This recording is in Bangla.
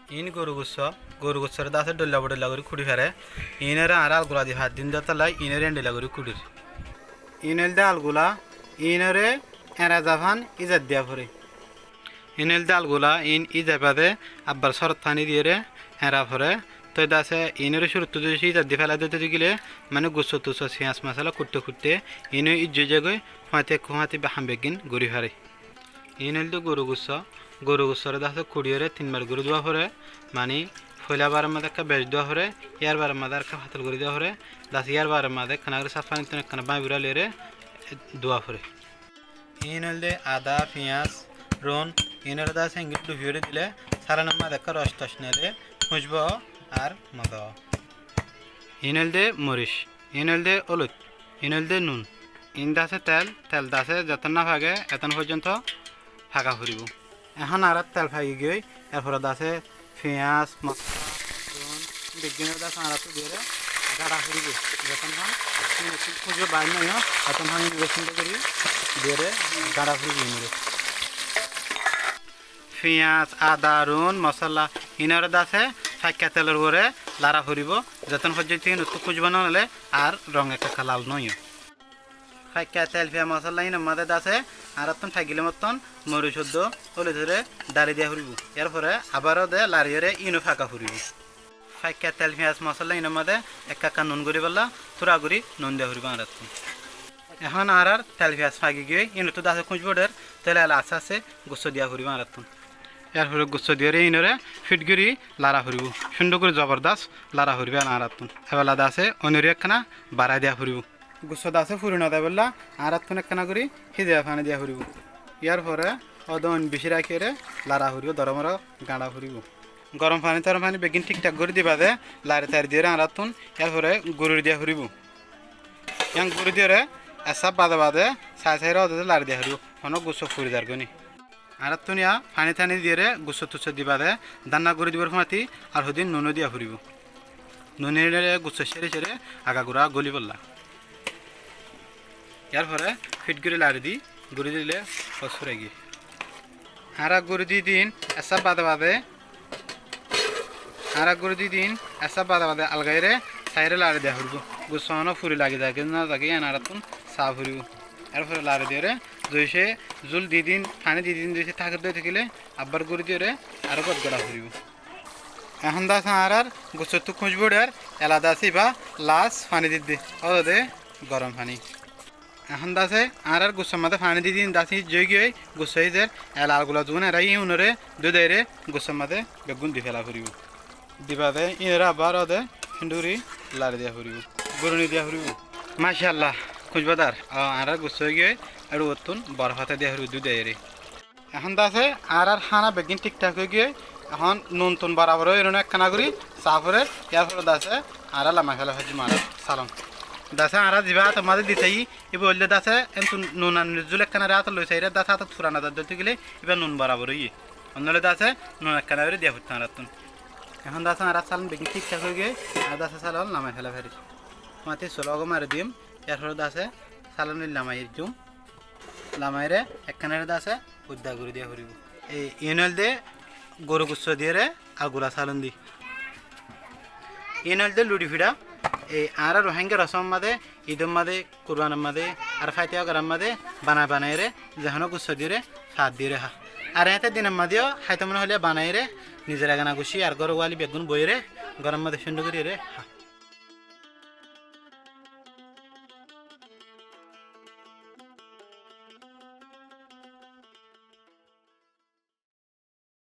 ইন গরু গুচ্ছর দাসে ডল্লা করে খুঁড়ি ফেরে ইনের আর আলগুলা দিয়ে হাত দিন দাতালাই ইনের এন্ডিলা করে খুঁড়ির ইনেল দে আলগুলা ইনরে এরা জাফান ইজাত দিয়া ফরে ইনেল দে আলগুলা ইন ইজাবাদে আব্বার শরৎ ফানি দিয়ে রে এরা ফরে তো দাসে ইনের শুরু তো ইজাত দিয়ে ফেলা দিতে গেলে মানে গুচ্ছ তুচ্ছ সিঁয়াস মশলা কুটতে ইনে ইজ্জে জায়গায় খুঁয়াতে হামবেগিন গড়ি ফেরে ইনেল দে গরু গুচ্ছরে দাসে খুঁড়িয়ে 3বার গরু দেওয়া ফরে মানে ফয়লা বারের মাঝে একটা বেশ দেওয়া হরে ইয়ার বারের মাঝে একটা ফাতল করে দেওয়া হরে দাস ইয়ার বারের মাঝে খানা করে সাফা নিতে খানা বাঁ বিড়া লেরে দোয়া ফরে ইন হলে আদা পেঁয়াজ রন ইনের দাস ইঙ্গিত ডুবিয়ে দিলে সারানোর মাঝে একটা রস টস নিলে খুঁজব আর মজা ইন হলদে মরিচ ইন হলদে হলুদ ইন হলদে নুন ইন দাসে তেল দাসে যতন না ভাগে এতন পর্যন্ত ফাঁকা ফুরিব এখন আর তেল ফাঁকি গিয়ে এরপরে দাসে পেঁয়াজ মশলা রুন বেগিনের দাস আড়াতে দিয়ে গাড়া ফুরিব যখন খুঁজে বাইর নয় তখন ইনভেস্টমেন্ট করি দিয়ে গাড়া ফুরিব ইনরে পেঁয়াজ আদা রুন মশলা ইনার দাসে ফাঁকা তেলের উপরে লাড়া ফুরিব যতন পর্যন্ত একটু খুঁজব না হলে আর রঙ একটা লাল নয় ফাঁকা তেল ফিয়া মশলা ইনের মাঝে দাসে আর তখন থাকিলে মতন মরিচ সদ্য হলে ধরে ডালি দিয়া ফুরিব এরপরে আবারও দে লাড়িয়ে ইনো ফাঁকা ফুরিব ফাঁকা তেল পেঁয়াজ মশলা ইনের মাঝে একা নুন করি বললা থোড়া করি নুন দিয়া ফুরিব আর এখন আর তেল পেঁয়াজ ফাঁকি গিয়ে ইনো তো দাসে খুঁজব ডের তেলে আস্তে আস্তে গুচ্ছ দিয়া ফুরিব আর এরপরে গুচ্ছ দিয়ে ইনরে ফিটগিরি লাড়া ফুরিব সুন্দর করে জবরদস্ত লাড়া ফুরিব আর এবেলা দাসে অনেরি একখানা বাড়াই দিয়া ফুরিব গুচ্ছ দাসে ফুরি না দেয় বললা আর একখানা করি সিজা ফানি দিয়া ফুরিব ইয়ার পরে অদন বেশি রাখিয়ে লাড়া ফুরিব দরমর গাঁড়া ফুরিব গরম পানি বেগিন ঠিকঠাক করে দিবা দে লাড়ি তাড়ি দিয়ে আর এরপরে গরুর দিয়া ফুরিব ইয়াং গরু দিয়ে এসব বাদে সাই অদে লাড়ি দিয়া ফুরিব অনেক গুচ্ছ ফুরি দার গনি আর তুনিয়া পানি টানি দিয়ে গুচ্ছ তুচ্ছ দিবা দে দান্না করে দিবার ফাঁতি আর হদিন নুনও দিয়া ফুরিব নুনের গুচ্ছ সেরে আগা গুড়া গলি পড়লা ইয়ার পরে ফিটগুড়ি লাড়ি দি গুড়ি দিলে ফসফরে গিয়ে আর গুড়ি দিন এসব বাদে আলগাইরে সাইরে লাড়ি দেওয়া ফুরব গুছানো ফুরি লাগি থাকে না থাকে এনারাতুন চা ফুরিব এরপরে লাড়ি দিয়ে জইসে জুল দিন পানি দিন জইসে থাকে দিয়ে থাকিলে আব্বার গুড়ি দিয়ে আরও গড়া ফুরিব এখন দাস আর গুছতো খুঁজব আর এলাদা আছে বা লাশ পানি দিতে দে গরম পানি এখন দাসে আর গুচ্ছর মাঝে পানি দিন দাসি জয় গিয়ে গুচ্ছাই যে এলাগুলা যখন এরা ইউনরে দুধে গুচ্ছর মাঝে বেগুন দি ফেলা ফুরিব দিবা দে ইনরা আবার দে সিন্দুরি লাড়ি দিয়া ফুরিব গরুনি দিয়া ফুরিব মাশাআল্লাহ খুঁজবাদার আর গুচ্ছ গিয়ে আর ওতুন বরফাতে দিয়া ফুরিব দুধে এখন দাসে আর খানা বেগিন ঠিকঠাক হয়ে গিয়ে এখন নুন তুন বরাবর এরকম একখানা করি চাফরে ইয়ার ফলে দাসে আর লামা ফেলা হয়েছে মারা সালাম দাসে আর যা তোমাদের দিতেই এবার বললে দাসে নুন জুল একখানা হাত লইছে এর দাসে হাত ফুরানা দাঁত দিতে গেলে এবার নুন বরাবর অন্যলে দাসে নুন একখানা করে দিয়া ফুটতে হারাতুন এখন দাসে আর চালান বেগি ঠিকঠাক হয়ে গিয়ে আর দাসে চালান লামাই ফেলা ফেরি মাতি চলগ মারি দিম ইয়ার ফলে দাসে চালান লামাই দিম লামাইরে একখানারে দাসে উদ্দা করে দিয়া ফুরিব এই ইনল দিয়ে গরু গুচ্ছ দিয়ে আগুলা চালন দি ইনল দিয়ে লুডি ফিডা এই আর রোহিঙ্গা রসম মাদে ঈদম মাদে কুরবানের মাদে আর ফাইতিয়া গরম মাদে বানাই রে যেন গুচ্ছ দিয়ে সাত দিয়ে হা আর এতে দিনের মাদিও খাইতে মনে হলে বানাই রে নিজের গানা গুছি আর গরু ওয়ালি বেগুন বই রে গরম মাদে সুন্দর করি রে হা